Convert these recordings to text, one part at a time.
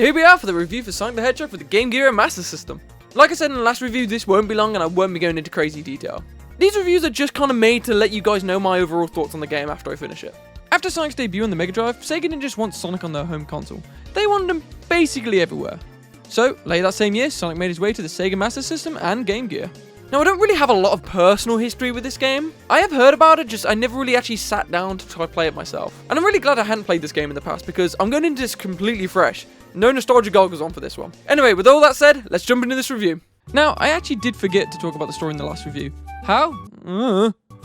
here we are for the review for Sonic the Hedgehog for the Game Gear and Master System. Like I said in the last review, this won't be long and I won't be going into crazy detail. These reviews are just kind of made to let you guys know my overall thoughts on the game after I finish it. After Sonic's debut on the Mega Drive, Sega didn't just want Sonic on their home console, they wanted him basically everywhere. So, later that same year, Sonic made his way to the Sega Master System and Game Gear. Now, I don't really have a lot of personal history with this game. I have heard about it, just I never really actually sat down to try to play it myself. And I'm really glad I hadn't played this game in the past because I'm going into this completely fresh. No nostalgia goggles on for this one. Anyway, with all that said, let's jump into this review. Now, I actually did forget to talk about the story in the last review. How?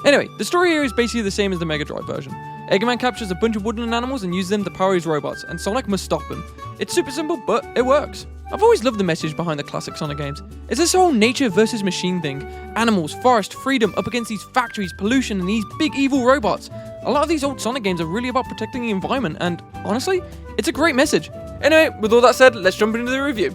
Anyway, the story here is basically the same as the Mega Drive version. Eggman captures a bunch of woodland animals and uses them to power his robots, and Sonic must stop him. It's super simple, but it works. I've always loved the message behind the classic Sonic games. It's this whole nature versus machine thing. Animals, forest, freedom up against these factories, pollution, and these big evil robots. A lot of these old Sonic games are really about protecting the environment, and honestly, it's a great message. Anyway, with all that said, let's jump into the review.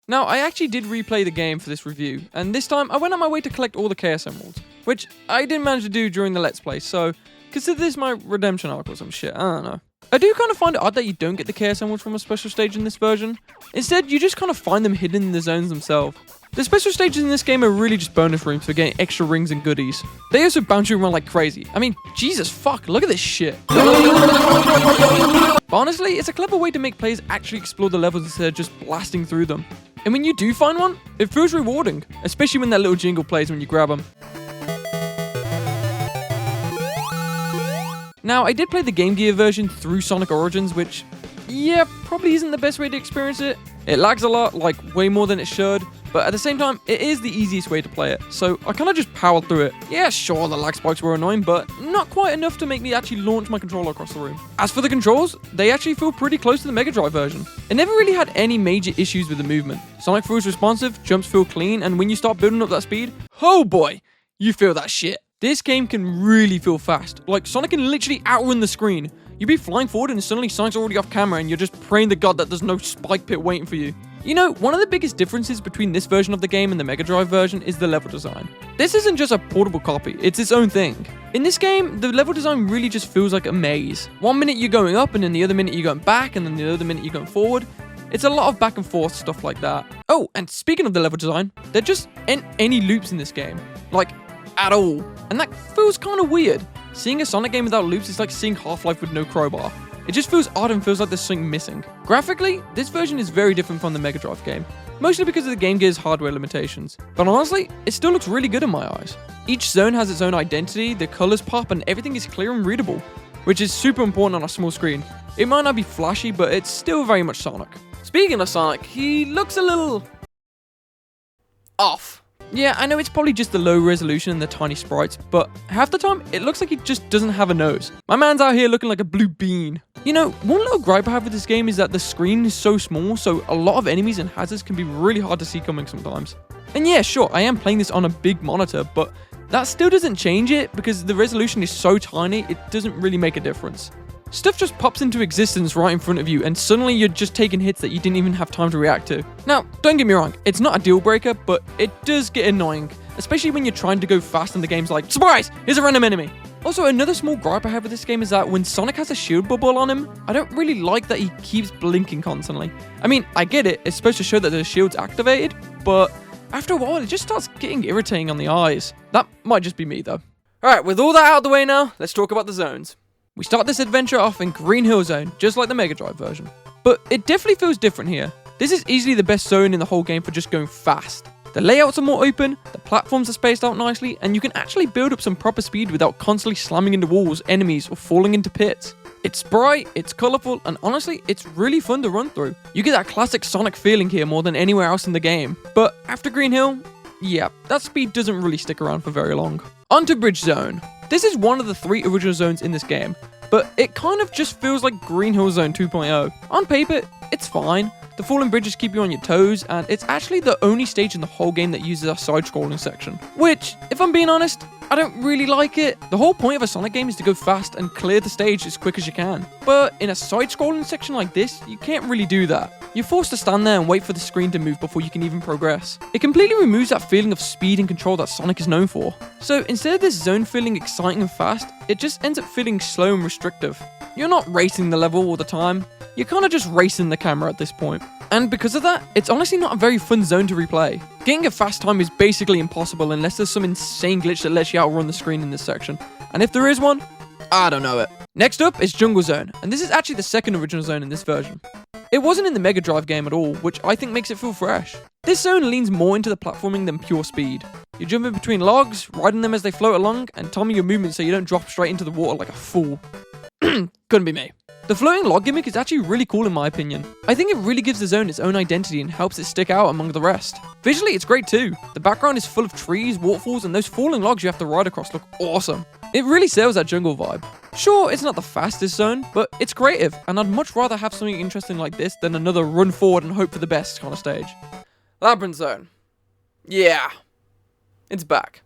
Now, I actually did replay the game for this review, and this time I went on my way to collect all the Chaos Emeralds, which I didn't manage to do during the Let's Play, so consider this my redemption arc or some shit, I don't know. I do kind of find it odd that you don't get the Chaos Emeralds from a special stage in this version. Instead, you just kind of find them hidden in the zones themselves. The special stages in this game are really just bonus rooms for getting extra rings and goodies. They also bounce you around like crazy. I mean, Jesus fuck, look at this shit. But honestly, it's a clever way to make players actually explore the levels instead of just blasting through them. And when you do find one, it feels rewarding, especially when that little jingle plays when you grab them. Now, I did play the Game Gear version through Sonic Origins, which, yeah, probably isn't the best way to experience it. It lags a lot, like way more than it should, but at the same time, it is the easiest way to play it, so I kind of just powered through it. Yeah, sure, the lag spikes were annoying, but not quite enough to make me actually launch my controller across the room. As for the controls, they actually feel pretty close to the Mega Drive version. It never really had any major issues with the movement. Sonic feels responsive, jumps feel clean, and when you start building up that speed, oh boy, you feel that shit. This game can really feel fast. Like, Sonic can literally outrun the screen. You'd be flying forward and suddenly Sonic's already off camera and you're just praying to God that there's no spike pit waiting for you. You know, one of the biggest differences between this version of the game and the Mega Drive version is the level design. This isn't just a portable copy, it's its own thing. In this game, the level design really just feels like a maze. One minute you're going up and then the other minute you're going back and then the other minute you're going forward. It's a lot of back and forth stuff like that. Oh, and speaking of the level design, there just ain't any loops in this game. Like, at all. And that feels kind of weird. Seeing a Sonic game without loops is like seeing Half-Life with no crowbar. It just feels odd and feels like there's something missing. Graphically, this version is very different from the Mega Drive game, mostly because of the Game Gear's hardware limitations. But honestly, it still looks really good in my eyes. Each zone has its own identity, the colors pop, and everything is clear and readable, which is super important on a small screen. It might not be flashy, but it's still very much Sonic. Speaking of Sonic, he looks a little off. Yeah, I know it's probably just the low resolution and the tiny sprites, but half the time, it looks like he just doesn't have a nose. My man's out here looking like a blue bean. You know, one little gripe I have with this game is that the screen is so small, so a lot of enemies and hazards can be really hard to see coming sometimes. And yeah, sure, I am playing this on a big monitor, but that still doesn't change it because the resolution is so tiny, it doesn't really make a difference. Stuff just pops into existence right in front of you, and suddenly you're just taking hits that you didn't even have time to react to. Now, don't get me wrong, it's not a deal breaker, but it does get annoying, especially when you're trying to go fast and the game's like, surprise, here's a random enemy. Also, another small gripe I have with this game is that when Sonic has a shield bubble on him, I don't really like that he keeps blinking constantly. I mean, I get it, it's supposed to show that the shield's activated, but after a while, it just starts getting irritating on the eyes. That might just be me, though. Alright, with all that out of the way now, let's talk about the zones. We start this adventure off in Green Hill Zone, just like the Mega Drive version. But it definitely feels different here. This is easily the best zone in the whole game for just going fast. The layouts are more open, the platforms are spaced out nicely, and you can actually build up some proper speed without constantly slamming into walls, enemies, or falling into pits. It's bright, it's colourful, and honestly, it's really fun to run through. You get that classic Sonic feeling here more than anywhere else in the game. But after Green Hill, yeah, that speed doesn't really stick around for very long. Onto Bridge Zone. This is one of the 3 original zones in this game, but it kind of just feels like Green Hill Zone 2.0. On paper, it's fine. The falling bridges keep you on your toes, and it's actually the only stage in the whole game that uses a side-scrolling section. Which, if I'm being honest, I don't really like it. The whole point of a Sonic game is to go fast and clear the stage as quick as you can. But in a side-scrolling section like this, you can't really do that. You're forced to stand there and wait for the screen to move before you can even progress. It completely removes that feeling of speed and control that Sonic is known for. So instead of this zone feeling exciting and fast, it just ends up feeling slow and restrictive. You're not racing the level all the time, you're kind of just racing the camera at this point. And because of that, it's honestly not a very fun zone to replay. Getting a fast time is basically impossible unless there's some insane glitch that lets you outrun the screen in this section. And if there is one, I don't know it. Next up is Jungle Zone, and this is actually the second original zone in this version. It wasn't in the Mega Drive game at all, which I think makes it feel fresh. This zone leans more into the platforming than pure speed. You're jumping between logs, riding them as they float along, and timing your movements so you don't drop straight into the water like a fool. Couldn't be me. The floating log gimmick is actually really cool in my opinion. I think it really gives the zone its own identity and helps it stick out among the rest. Visually, it's great too. The background is full of trees, waterfalls, and those falling logs you have to ride across look awesome. It really sells that jungle vibe. Sure, it's not the fastest zone, but it's creative, and I'd much rather have something interesting like this than another run forward and hope for the best kind of stage. Labyrinth Zone. Yeah. It's back.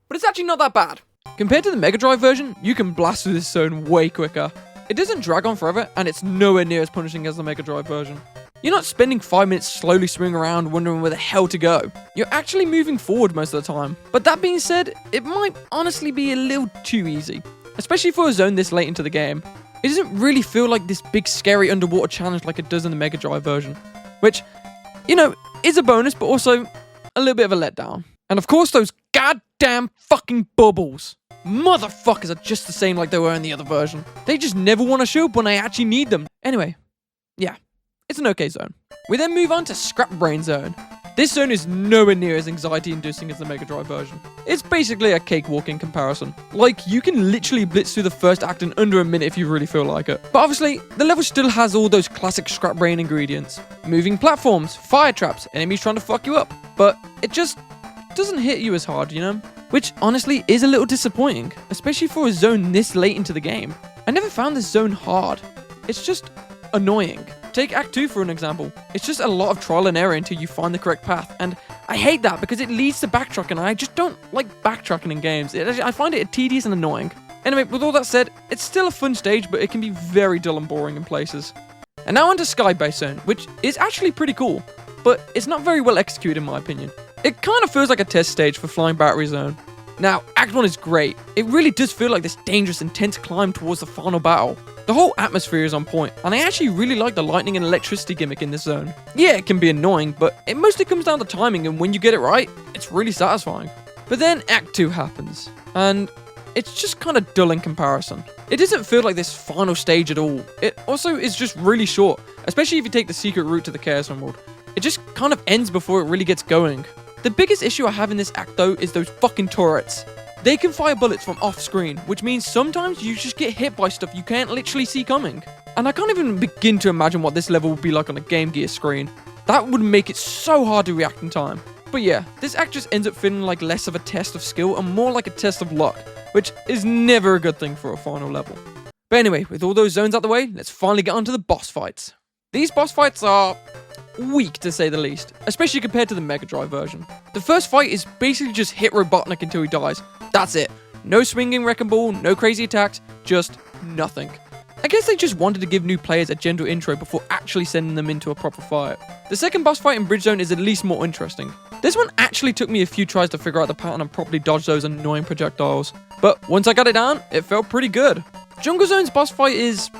But it's actually not that bad. Compared to the Mega Drive version, you can blast through this zone way quicker. It doesn't drag on forever, and it's nowhere near as punishing as the Mega Drive version. You're not spending 5 minutes slowly swinging around wondering where the hell to go. You're actually moving forward most of the time. But that being said, it might honestly be a little too easy, especially for a zone this late into the game. It doesn't really feel like this big scary underwater challenge like it does in the Mega Drive version, which, you know, is a bonus, but also a little bit of a letdown. And of course, those goddamn fucking bubbles. Motherfuckers are just the same like they were in the other version. They just never want to show up when I actually need them. Anyway, yeah, it's an okay zone. We then move on to Scrap Brain Zone. This zone is nowhere near as anxiety-inducing as the Mega Drive version. It's basically a cakewalk in comparison. Like, you can literally blitz through the first act in under a minute if you really feel like it. But obviously, the level still has all those classic Scrap Brain ingredients. Moving platforms, fire traps, enemies trying to fuck you up. But it just doesn't hit you as hard, you know? Which honestly is a little disappointing, especially for a zone this late into the game. I never found this zone hard. It's just annoying. Take Act 2 for an example. It's just a lot of trial and error until you find the correct path, and I hate that because it leads to backtracking, and I just don't like backtracking in games. I find it tedious and annoying. Anyway, with all that said, it's still a fun stage, but it can be very dull and boring in places. And now onto Sky Base Zone, which is actually pretty cool, but it's not very well executed in my opinion. It kind of feels like a test stage for Flying Battery Zone. Now, Act 1 is great. It really does feel like this dangerous, intense climb towards the final battle. The whole atmosphere is on point, and I actually really like the lightning and electricity gimmick in this zone. Yeah, it can be annoying, but it mostly comes down to timing, and when you get it right, it's really satisfying. But then Act 2 happens, and it's just kind of dull in comparison. It doesn't feel like this final stage at all. It also is just really short, especially if you take the secret route to the Chaos Emerald. It just kind of ends before it really gets going. The biggest issue I have in this act though is those fucking turrets. They can fire bullets from off screen, which means sometimes you just get hit by stuff you can't literally see coming. And I can't even begin to imagine what this level would be like on a Game Gear screen. That would make it so hard to react in time. But yeah, this act just ends up feeling like less of a test of skill and more like a test of luck, which is never a good thing for a final level. But anyway, with all those zones out the way, let's finally get onto the boss fights. These boss fights are weak to say the least, especially compared to the Mega Drive version. The first fight is basically just hit Robotnik until he dies. That's it. No swinging wrecking ball, no crazy attacks, just nothing. I guess they just wanted to give new players a gentle intro before actually sending them into a proper fight. The second boss fight in Bridge Zone is at least more interesting. This one actually took me a few tries to figure out the pattern and properly dodge those annoying projectiles. But once I got it down, it felt pretty good. Jungle Zone's boss fight is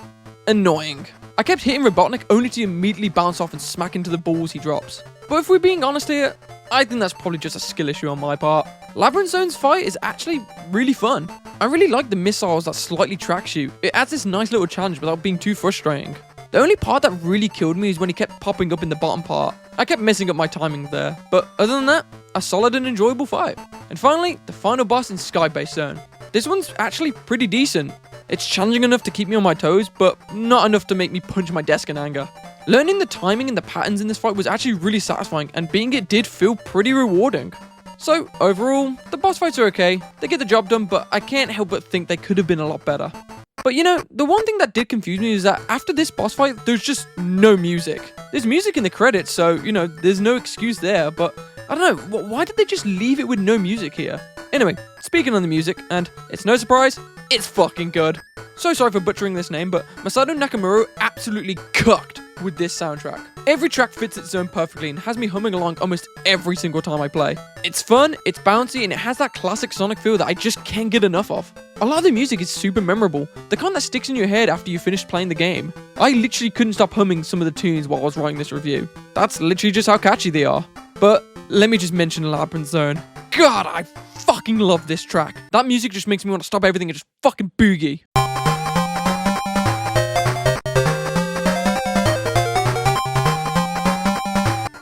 annoying. I kept hitting Robotnik only to immediately bounce off and smack into the balls he drops. But if we're being honest here, I think that's probably just a skill issue on my part. Labyrinth Zone's fight is actually really fun. I really like the missiles that slightly track shoot. It adds this nice little challenge without being too frustrating. The only part that really killed me is when he kept popping up in the bottom part. I kept messing up my timing there, but other than that, a solid and enjoyable fight. And finally, the final boss in Sky Base Zone. This one's actually pretty decent. It's challenging enough to keep me on my toes, but not enough to make me punch my desk in anger. Learning the timing and the patterns in this fight was actually really satisfying, and beating it did feel pretty rewarding. So, overall, the boss fights are okay, they get the job done, but I can't help but think they could have been a lot better. But you know, the one thing that did confuse me is that after this boss fight, there's just no music. There's music in the credits, so, you know, there's no excuse there, but I don't know, why did they just leave it with no music here? Anyway, speaking on the music, and it's no surprise, it's fucking good. So sorry for butchering this name, but Masato Nakamura absolutely cooked. with this soundtrack. Every track fits its zone perfectly and has me humming along almost every single time I play. It's fun, it's bouncy, and it has that classic Sonic feel that I just can't get enough of. A lot of the music is super memorable, the kind that sticks in your head after you finish playing the game. I literally couldn't stop humming some of the tunes while I was writing this review. That's literally just how catchy they are. But let me just mention Labyrinth Zone. God, I fucking love this track. That music just makes me want to stop everything and just fucking boogie.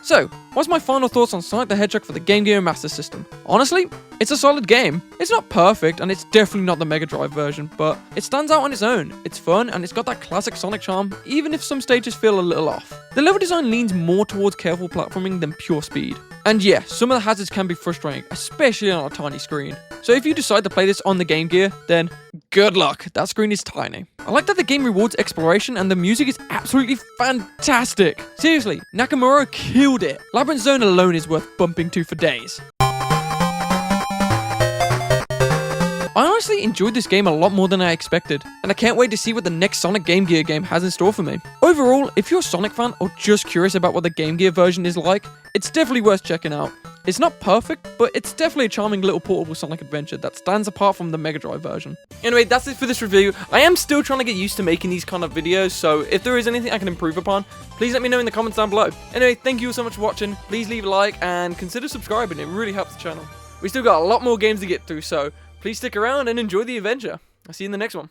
So, what's my final thoughts on Sonic the Hedgehog for the Game Gear and Master System? Honestly, it's a solid game. It's not perfect, and it's definitely not the Mega Drive version, but it stands out on its own. It's fun, and it's got that classic Sonic charm, even if some stages feel a little off. The level design leans more towards careful platforming than pure speed. And yeah, some of the hazards can be frustrating, especially on a tiny screen. So if you decide to play this on the Game Gear, then good luck, that screen is tiny. I like that the game rewards exploration and the music is absolutely fantastic. Seriously, Nakamura killed it. Labyrinth Zone alone is worth bumping to for days. I honestly enjoyed this game a lot more than I expected, and I can't wait to see what the next Sonic Game Gear game has in store for me. Overall, if you're a Sonic fan or just curious about what the Game Gear version is like, it's definitely worth checking out. It's not perfect, but it's definitely a charming little portable Sonic adventure that stands apart from the Mega Drive version. Anyway, that's it for this review. I am still trying to get used to making these kind of videos, so if there is anything I can improve upon, please let me know in the comments down below. Anyway, thank you all so much for watching. Please leave a like and consider subscribing, it really helps the channel. We still got a lot more games to get through, so please stick around and enjoy the adventure. I'll see you in the next one.